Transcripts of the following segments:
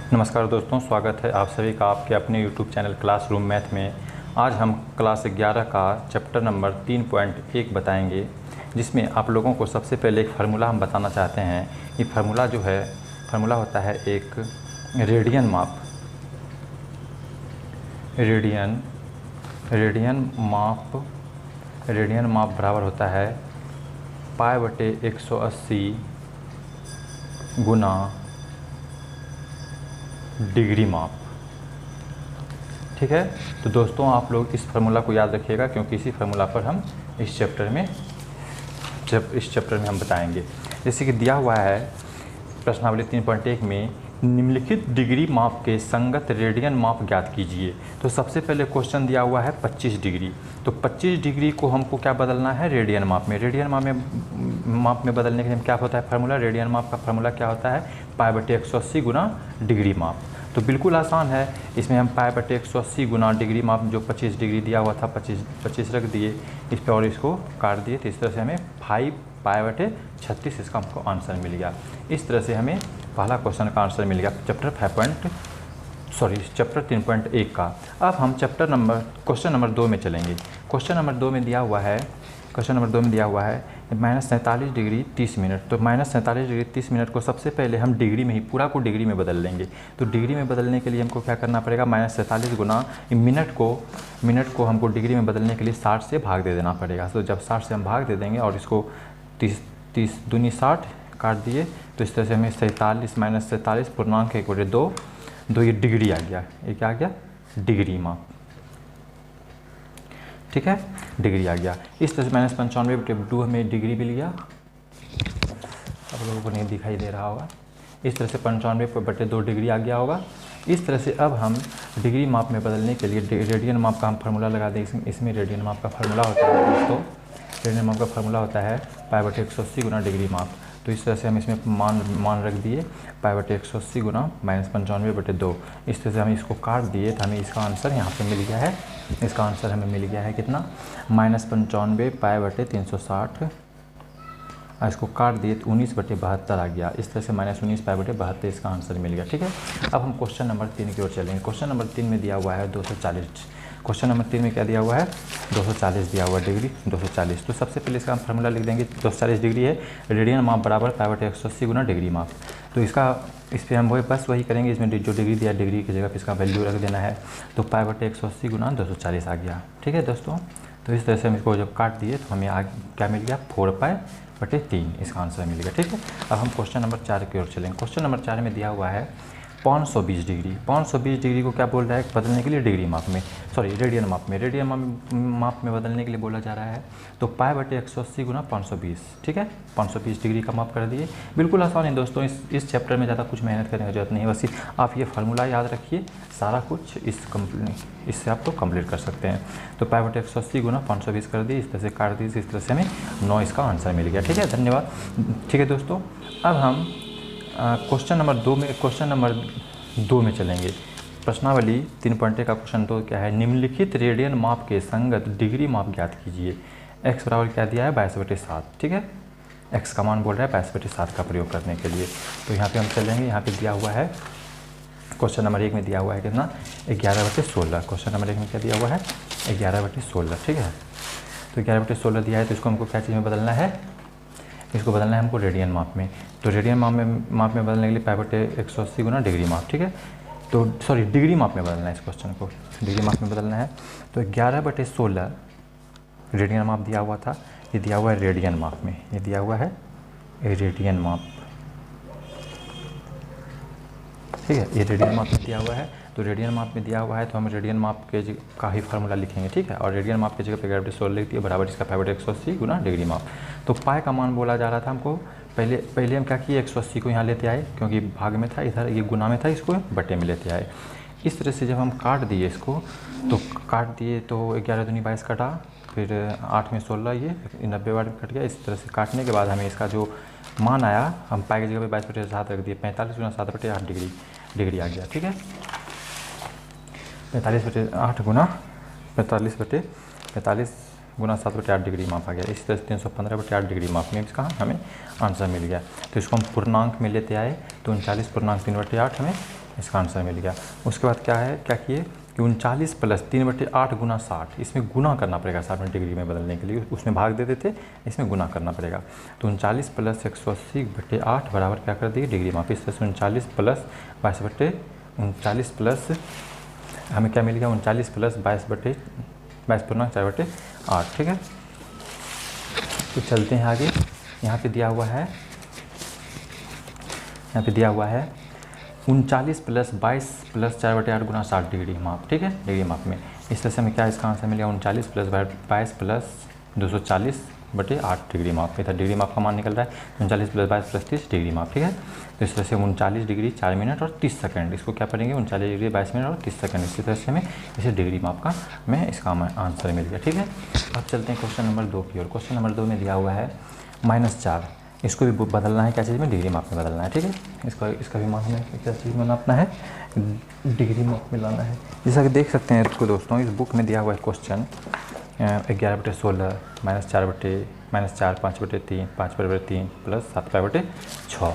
नमस्कार दोस्तों, स्वागत है आप सभी का आपके अपने YouTube चैनल क्लासरूम मैथ में। आज हम क्लास 11 का चैप्टर नंबर 3.1 बताएंगे, जिसमें आप लोगों को सबसे पहले एक फार्मूला हम बताना चाहते हैं। ये फार्मूला जो है, फार्मूला होता है एक रेडियन माप। रेडियन माप बराबर होता है π/180 गुना डिग्री माप। ठीक है, तो दोस्तों आप लोग इस फार्मूला को याद रखिएगा, क्योंकि इसी फार्मूला पर हम इस चैप्टर में हम बताएंगे। जैसे कि दिया हुआ है प्रश्नावली 3.1 में, निम्नलिखित डिग्री माप के संगत रेडियन माप ज्ञात कीजिए। तो सबसे पहले क्वेश्चन दिया हुआ है 25 डिग्री। तो 25 डिग्री को हमको क्या बदलना है, रेडियन माप में। रेडियन माप में बदलने के लिए क्या होता है फार्मूला, रेडियन माप का फार्मूला क्या होता है, π/180 गुना डिग्री माप। तो बिल्कुल आसान है, इसमें हम π/180 गुना डिग्री माप जो 25 डिग्री दिया हुआ था 25 रख दिए इस पर और इसको काट दिए। तो इस तरह से हमें 5π/36 इसका हमको आंसर मिल गया। इस तरह से हमें पहला क्वेश्चन का आंसर मिल गया चैप्टर 3.1 का। अब हम क्वेश्चन नंबर 2 में चलेंगे। क्वेश्चन नंबर 2 में दिया हुआ है -47 डिग्री 30 मिनट। तो -47 डिग्री 30 मिनट को सबसे पहले हम डिग्री में ही पूरा को डिग्री में बदल लेंगे। तो डिग्री में बदलने के लिए हमको क्या करना पड़ेगा, -47 गुना मिनट को हमको डिग्री में बदलने के लिए 60 से भाग दे देना पड़ेगा। तो जब 60 से हम भाग दे देंगे और इसको 30 दूनी 60 काट दिए, तो इस तरह से हमें 47 पूर्णांक 1/2 ये डिग्री आ गया। ये क्या आ गया, डिग्री माप। ठीक है, डिग्री आ गया। इस तरह से -95/2 हमें डिग्री मिल गया। आप लोगों को नहीं दिखाई दे रहा होगा। इस तरह से 95/2 डिग्री आ गया होगा। इस तरह से अब हम डिग्री माप में बदलने के लिए रेडियन माप का हम फार्मूला लगा दें। इसमें रेडियन माप का फार्मूला होता है दोस्तों, रेडियन माप का फार्मूला होता है π/180 गुना डिग्री माप। तो इस तरह से हम इसमें मान रख दिए π/180 गुना -95/2। इस तरह से हम इसको काट दिए तो हमें इसका आंसर यहाँ पे मिल गया है। इसका आंसर हमें मिल गया है कितना, -95 π/360। इसको काट दिए तो 19/72 आ गया। इस तरह से -19 π/72 इसका आंसर मिल गया। ठीक है, अब हम क्वेश्चन नंबर 3 की ओर चलेंगे। क्वेश्चन नंबर 3 में दिया हुआ है 240। क्वेश्चन नंबर 3 में क्या दिया हुआ है, 240 दिया हुआ डिग्री 240। तो सबसे पहले इसका हम फार्मूला लिख देंगे। 240 डिग्री है, रेडियन माप बराबर π/180 गुना डिग्री माप। तो इस पर हम वही करेंगे। इसमें जो डिग्री दिया डिग्री की जगह पर इसका वैल्यू रख देना है। तो π/180 गुना 240 आ गया। ठीक है दोस्तों, तो इस तरह से हम इसको जब काट दिए तो हमें आगे क्या मिल गया, 4π/3 इसका आंसर मिल गया। ठीक है, अब हम क्वेश्चन नंबर 4 की ओर चलेंगे। क्वेश्चन नंबर 4 में दिया हुआ है 520 डिग्री। 520 डिग्री को क्या बोल रहा है, बदलने के लिए डिग्री माप में, रेडियन माप में। रेडियन माप में बदलने के लिए बोला जा रहा है। तो π/180 गुना 520। ठीक है, 520 डिग्री का माप कर दिए। बिल्कुल आसान है दोस्तों, इस चैप्टर में ज़्यादा कुछ मेहनत करने की जरूरत नहीं है। बस आप ये फार्मूला याद रखिए, सारा कुछ इससे आप तो कंप्लीट कर सकते हैं। तो π/180 गुना 520 कर दिए, इस तरह से काट दिए। इस तरह से हमें 9 इसका आंसर मिल गया। ठीक है, धन्यवाद। ठीक है दोस्तों, अब हम क्वेश्चन नंबर 2 में चलेंगे। प्रश्नावली 3.1 का क्वेश्चन 2 क्या है, निम्नलिखित रेडियन माप के संगत डिग्री माप ज्ञात कीजिए। x बराबर क्या दिया है, 22/7। ठीक है, x का मान बोल रहा है 22/7 का प्रयोग करने के लिए। तो यहाँ पे हम चलेंगे। यहाँ पे दिया हुआ है क्वेश्चन नंबर 1 में दिया हुआ है कितना, 11/16। क्वेश्चन नंबर 1 में क्या दिया हुआ है, 11/16। ठीक है, तो 11/16 दिया है। तो इसको हमको क्या चीज़ में बदलना है, इसको बदलना है हमको रेडियन माप में। तो रेडियन माप में बदलने के लिए π/180 गुना डिग्री माप। ठीक है, तो डिग्री माप में बदलना है। इस क्वेश्चन को डिग्री माप में बदलना है। तो 11/16 रेडियन माप दिया हुआ था, ये दिया हुआ है रेडियन माप में। ये दिया हुआ है रेडियन माप। ठीक है, ये रेडियन माप में दिया हुआ है। तो रेडियन माप में दिया हुआ है तो हम रेडियन माप के का ही फार्मूला लिखेंगे। ठीक है, और रेडियन माप की जगह पे 11/16 लिख दिए, बराबर इसका π/180 गुना डिग्री माप। तो पाई का मान बोला जा रहा था हमको। पहले हम क्या किए, 180 को यहाँ लेते आए, क्योंकि भाग में था, इधर ये गुना में था, इसको बटे में लेते आए। इस तरह से जब हम काट दिए इसको, तो 11 दूनी 22 कटा, फिर 8 में 16, ये 90 बार कट गया। इस तरह से काटने के बाद हमें इसका जो मान आया, हम पाई की जगह पे 22/7 रख दिए, 45 गुना 7/8 डिग्री आ गया। ठीक है, 45/8 गुना 45 गुना 7/8 डिग्री माप आ गया। इस तरह से 315/8 डिग्री माप में इसका हमें आंसर मिल गया। तो इसको हम पूर्णांक में लेते आए तो 39 पूर्णांक 3/8 हमें इसका आंसर मिल गया। उसके बाद क्या है, क्या किए कि 39 प्लस 3/8 गुना 60, इसमें गुना करना पड़ेगा 60 डिग्री में बदलने के लिए, उसमें भाग दे देते, इसमें गुना करना पड़ेगा। तो 39 प्लस 180/8 बराबर क्या कर दिए, डिग्री माप। इस तरह से 39 प्लस 22/39 प्लस हमें क्या मिल गया, 39 प्लस 22/4/8, ठीक है। तो चलते हैं आगे। यहाँ पे दिया हुआ है 39 प्लस 22 प्लस 4/8 गुना 60 डिग्री माप, ठीक है, डिग्री माप में। इस तरह से हमें क्या इसका आंसर मिलेगा, 39 प्लस 22 प्लस 240/8 डिग्री माप। इधर डिग्री माप का मान निकल रहा है 39 प्लस 22 प्लस 30 डिग्री माप, ठीक है। तो इस तरह से 39 डिग्री 4 मिनट और 30 सेकंड, इसको क्या पढ़ेंगे, 39 डिग्री 22 मिनट और 30 सेकंड। इसी तरह से हमें इसे डिग्री माप का में इसका आंसर मिल गया, ठीक है। अब चलते हैं क्वेश्चन नंबर 2 की ओर। क्वेश्चन नंबर 2 में दिया हुआ है -4, इसको भी बदलना है क्या चीज़ में, डिग्री माप में बदलना है, ठीक है। इसका भी मान हमें क्या चीज़ में नापना है, डिग्री माप में लाना है। जैसा कि देख सकते हैं इसको दोस्तों, इस बुक में दिया हुआ है क्वेश्चन 11/16 -4 5/3 5/3 प्लस 7/6।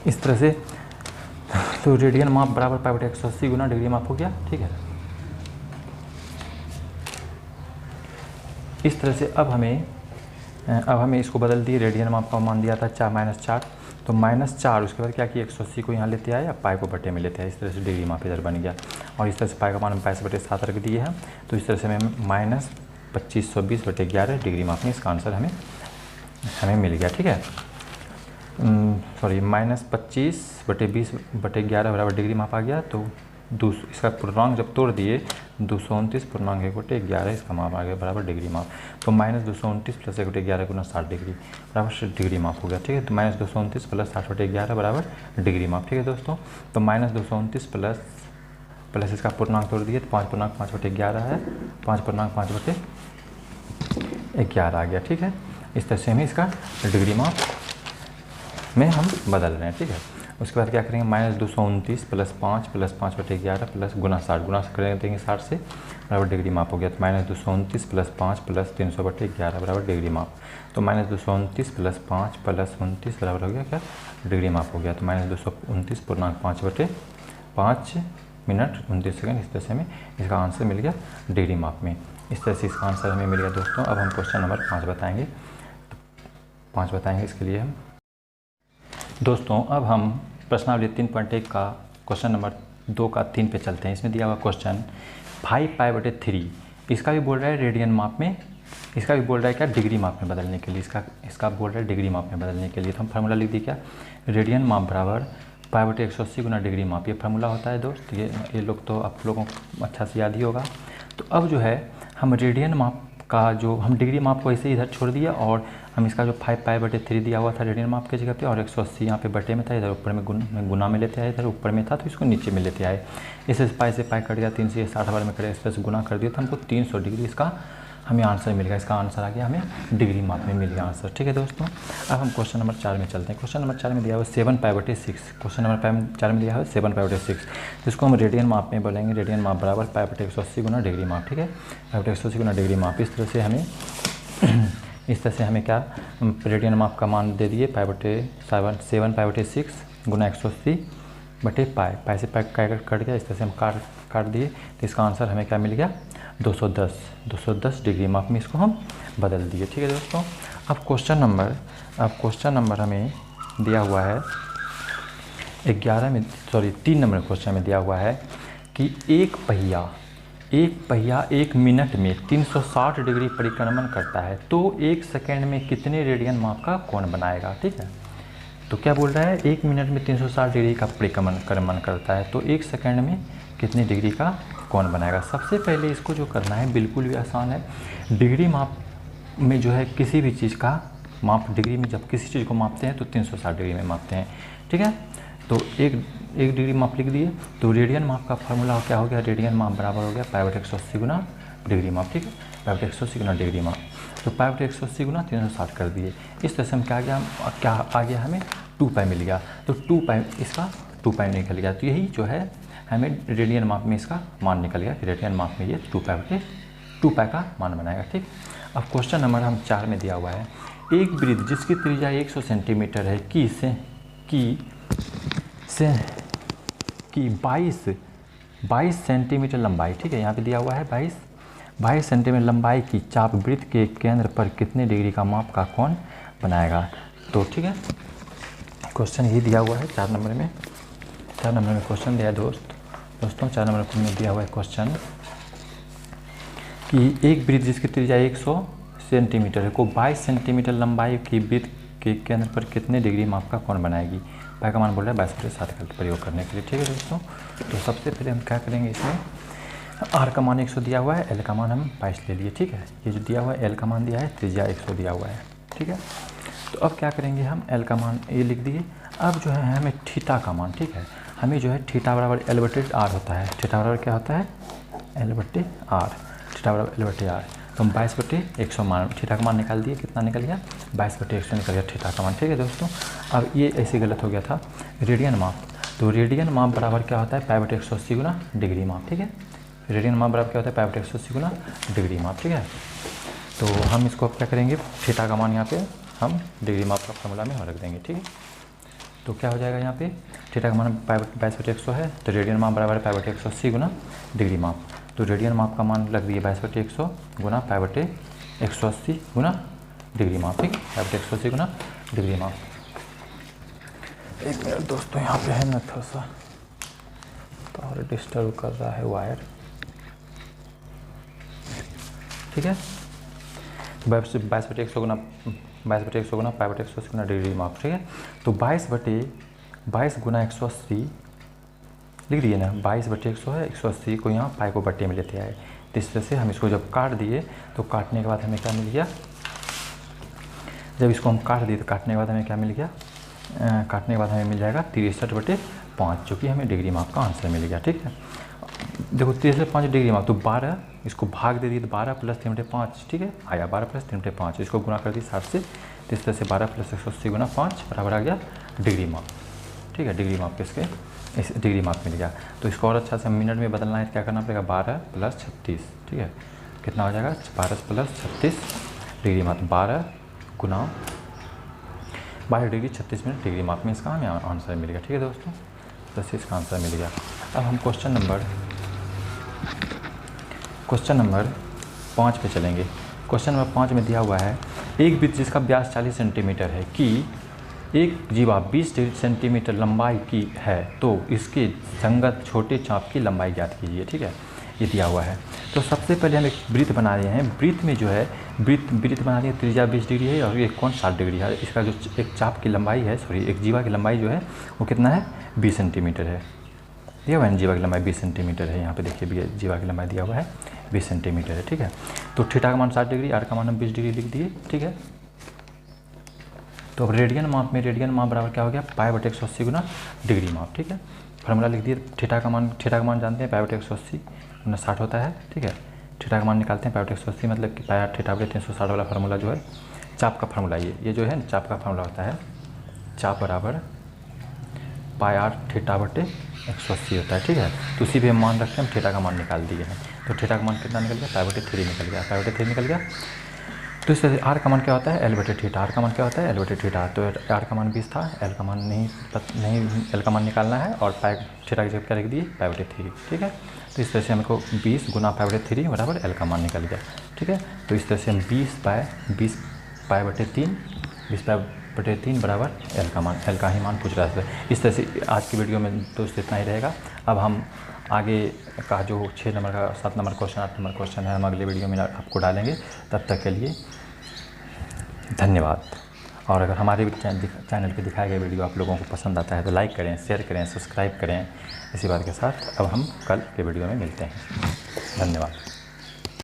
इस तरह से तो रेडियन माप बराबर π/180 गुना डिग्री माप हो गया, ठीक है। इस तरह से अब हमें इसको बदल दिए, रेडियन माप का मान दिया था -4, तो -4 उसके बाद क्या किया, 180 को यहाँ लेते आए, अब पाई को बटे में लेते हैं। इस तरह से डिग्री माप इधर बन गया, और इस तरह से पाई का मान हम 22/7 रख दिए हैं। तो इस तरह से हमें -2520/11 डिग्री माप में इसका आंसर हमें मिल गया, ठीक है। सॉरी, -25/20/11 बराबर डिग्री माप आ गया। तो इसका पूर्णांक जब तोड़ दिए 229.1/11 इसका माप आ गया बराबर डिग्री माप। तो -229 प्लस 1/11 गुना 60 डिग्री बराबर डिग्री माप हो गया, ठीक है। तो -229 प्लस 60/11 बराबर डिग्री माप, ठीक है दोस्तों। तो -229 प्लस इसका पूर्णांक तोड़ दिए तो 5.5/11 है, 5.5/11 आ गया, ठीक है। इस तरह से हमें इसका डिग्री माप में हम बदल रहे हैं, ठीक है। उसके बाद क्या करेंगे, -229 प्लस 5 प्लस 5/11 प्लस गुना 60, गुना कर देंगे 60 से बराबर डिग्री माप हो गया। तो -229 प्लस 5 प्लस 300/11 बराबर डिग्री माप। तो -229 प्लस 5 प्लस 29 बराबर हो गया क्या, डिग्री माप हो गया। तो -229 पूर्णांक 5/5 मिनट 29 सेकंड। इस तरह से हमें इसका आंसर मिल गया डिग्री माप में। इस तरह से इसका आंसर हमें मिल गया दोस्तों। अब हम क्वेश्चन नंबर 5 बताएंगे। तो 5 बताएंगे, इसके लिए हम दोस्तों अब हम प्रश्नावली 3.1 का क्वेश्चन नंबर 2 का 3 पे चलते हैं। इसमें दिया हुआ क्वेश्चन 5π/3, इसका भी बोल रहा है रेडियन माप में, इसका भी बोल रहा है क्या, डिग्री माप में बदलने के लिए। इसका बोल रहा है डिग्री माप में बदलने के लिए। तो हम फार्मूला लिख दिए क्या, रेडियन माप बराबर π/180 गुना डिग्री माप। ये फार्मूला होता है दोस्त, ये लोग तो आप लोगों को अच्छा से याद ही होगा। तो अब जो है हम रेडियन माप का जो हम डिग्री माप को ऐसे इधर छोड़ दिया, और हम इसका जो 5π/3 दिया हुआ था रेडियन माप के जगह पे, और 180 यहाँ पे बटे में था, इधर ऊपर में गुना में लेते आए, इधर ऊपर में था तो इसको नीचे में लेते आए। इससे पाई से पाई कट गया, 3 से 60 बार में कट गया, इस तरह से गुना कर दिया तो हमको 300 डिग्री इसका हमें आंसर मिल गया। इसका आंसर आ गया हमें डिग्री माप में मिल गया आंसर, ठीक है दोस्तों। अब हम क्वेश्चन नंबर 4 में चलते हैं। क्वेश्चन नंबर 4 में दिया हुआ 7π/6, क्वेश्चन नंबर 4 में दिया हुआ 7π/6, जिसको हम रेडियन माप में बोलेंगे, रेडियन माप बराबर π/180 गुना डिग्री माप, ठीक है, π/180 गुना डिग्री माप। इस तरह से हमें क्या रेडियन माप का मान दे दिए, 7π/6 गुना 180/पाई, पाई से पाई कट गया, इस तरह से हम काट दिए। तो इसका आंसर हमें क्या मिल गया, 210 डिग्री माप में इसको हम बदल दिए, ठीक है दोस्तों। अब क्वेश्चन नंबर हमें दिया हुआ है 3 नंबर क्वेश्चन में दिया हुआ है कि एक पहिया 1 मिनट में 360 डिग्री परिक्रमण करता है, तो 1 सेकेंड में कितने रेडियन माप का कोण बनाएगा, ठीक है। तो क्या बोल रहा है, 1 मिनट में 360 डिग्री का परिक्रमण करता है, तो 1 सेकेंड में कितने डिग्री का कोण बनाएगा। सबसे पहले इसको जो करना है बिल्कुल भी आसान है। डिग्री माप में जो है किसी भी चीज़ का माप, डिग्री में जब किसी चीज़ को मापते हैं तो 360 डिग्री में मापते हैं, ठीक है। तो एक डिग्री माप लिख दिए। तो रेडियन माप का फार्मूला क्या हो गया, रेडियन माप बराबर हो गया π/180 गुना डिग्री माप, ठीक है, π/180 गुना डिग्री माप। तो π/180 गुना 360 कर दिए। इस तरह से हम क्या आ गया हमें 2π मिल गया। तो 2π इसका 2π निकल गया। तो यही जो है हमें रेडियन माप में इसका मान निकल गया कि रेडियन माप में ये 2π का मान बनाएगा, ठीक। अब क्वेश्चन नंबर हम 4 में दिया हुआ है, एक वृत्त जिसकी त्रिज्या 100 सेंटीमीटर है की कि 22 सेंटीमीटर लंबाई, ठीक है, यहाँ पे दिया हुआ है 22 सेंटीमीटर लंबाई की चाप वृत्त के केंद्र पर कितने डिग्री का माप का कोण बनाएगा। तो ठीक है, क्वेश्चन यही दिया हुआ है 4 नंबर में क्वेश्चन दिया है दोस्तों 4 नंबर में दिया हुआ है क्वेश्चन कि एक वृत्त जिसकी त्रिज्या 100 सेंटीमीटर है को 22 सेंटीमीटर लंबाई की वृत्त के केंद्र पर कितने डिग्री माप का कोण बनाएगी। पाई का मान बोल रहा है 22/7 का प्रयोग करने के लिए। ठीक है दोस्तों, तो सबसे पहले हम क्या करेंगे, इसमें आर का मान 100 दिया हुआ है, एल का मान हम 22 ले लिए। ठीक है, ये जो दिया हुआ है एल का मान दिया है, त्रिज्या 100 दिया हुआ है। ठीक है, तो अब क्या करेंगे हम, एल का मान ये लिख दिए। अब जो है हमें थीटा का मान, ठीक है, हमें जो है थीटा बराबर L/R होता है। थीटा बराबर क्या होता है, L/R। थीटा बराबर L/R, तो हम 22/100 मान, थीटा का मान निकाल दिए। कितना निकल गया, 22/100 निकल गया थीटा का मान। ठीक है दोस्तों, अब ये ऐसे गलत हो गया था। रेडियन माप, तो रेडियन माप बराबर क्या होता है, π/180 गुना डिग्री माप। ठीक है, रेडियन माप बराबर क्या होता है, π/180 गुना डिग्री माप। ठीक है, तो हम इसको अब क्या करेंगे, थीटा का मान यहाँ पे हम डिग्री माप का फॉर्मूला में रख देंगे। ठीक है, तो क्या हो जाएगा, यहाँ पे थीटा का मान 22/100 है, तो रेडियन माप बराबर है π/180 गुना डिग्री माप। तो रेडियन माप का मान लग दिए 22/100 गुना π/180 गुना डिग्री माप। ठीक, π/180 गुना डिग्री माप। एक मिनट दोस्तों, यहाँ पे है ना थोड़ा सा और डिस्टर्ब कर रहा है वायर। ठीक है, 22/100 गुना π/180 गुना डिग्री माप। ठीक है, तो 22 गुना 180 लिख दिए ना, 22/100 है, 180 को यहाँ पाई को बट्टे में लेते आए। तो इस तरह से हम इसको जब काट दिए तो काटने के बाद हमें क्या मिल गया, जब इसको हम काट दिए तो काटने के बाद हमें क्या मिल गया, काटने के बाद हमें मिल जाएगा 63/5, जो कि हमें डिग्री माप का आंसर मिल गया। ठीक है, देखो 63/5 डिग्री माप, तो 12 इसको भाग दे दिए, तो 12 + 3/5। ठीक है, आया 12 + 3/5, इसको गुना कर दिए 60 से। तो इस तरह से 12 + 180 गुना 5 बराबर आ गया डिग्री माप। ठीक है, डिग्री माप किसके, इस डिग्री माप मिल गया। तो इसको और अच्छा से मिनट में बदलना है, क्या करना पड़ेगा, 12 + 36। ठीक है, कितना हो जाएगा, 12 + 36 डिग्री माप, 12 गुना 12 डिग्री 36 मिनट डिग्री माप में इसका हमें आंसर मिल गया। ठीक है दोस्तों, तो इसका आंसर मिल गया। अब हम क्वेश्चन नंबर 5 पे चलेंगे। क्वेश्चन नंबर 5 में दिया हुआ है, एक वृत्त जिसका व्यास 40 सेंटीमीटर है कि एक जीवा 20 सेंटीमीटर लंबाई की है, तो इसके संगत छोटे चाप की लंबाई ज्ञात कीजिए। ठीक है, ये दिया हुआ है। तो सबसे पहले हम एक वृत्त बना रहे हैं। वृत्त में जो है वृत्त बना रहे हैं, त्रिज्या 20 डिग्री है और एक कोण 60 डिग्री है। इसका जो एक चाप की लंबाई है, एक जीवा की लंबाई जो है वो कितना है, 20 सेंटीमीटर है। दिया हुआ है जीवा की लंबाई 20 सेंटीमीटर है। यहाँ पे देखिए जीवा की लंबाई दिया हुआ है 20 सेंटीमीटर है। ठीक है, तो थीटा का मान 60 डिग्री, आर का मान हम 20 डिग्री लिख दिए। ठीक है, तो अब रेडियन माप में रेडियन माप बराबर क्या हो गया, π/180 गुना डिग्री माप। ठीक है, फार्मूला लिख दिए। थीटा का मान जानते हैं, π/180 गुना 60 होता है। ठीक है, थीटा का मान निकालते हैं, π/180 मतलब कि π/360 वाला फार्मूला जो है चाप का फार्मूला, ये जो है चाप का फार्मूला होता है, चाप बराबर πr/180 होता है। ठीक है, तो उसी पे हम मान रखते हैं, हम थीटा का मान निकाल दिए हैं। तो थीटा का मान कितना निकल गया, π/3 निकल गया, π/3 निकल गया। तो इस तरह से आर का मान क्या होता है, L/θ। आर का मान क्या होता है, L/θ। तो आर का मान 20 था, एल का मान नहीं एल का मान निकालना है, और थीटा की जगह क्या लिख दिए, π/3। ठीक है, तो इस तरह से हमको 20 गुना π/3 बराबर एल का मान निकल गया। ठीक है, तो इस तरह से हम 20 π/3 बराबर एल का मान, एल का ही मान पूछ रहा है। इस तरह से आज की वीडियो में दोस्त इतना ही रहेगा। अब हम आगे का जो 6 नंबर का 7 नंबर क्वेश्चन 8 नंबर क्वेश्चन है, हम अगले वीडियो में आपको डालेंगे। तब तक के लिए धन्यवाद। और अगर हमारे चैनल पे दिखाए गए वीडियो आप लोगों को पसंद आता है तो लाइक करें, शेयर करें, सब्सक्राइब करें। इसी बात के साथ अब हम कल के वीडियो में मिलते हैं। धन्यवाद।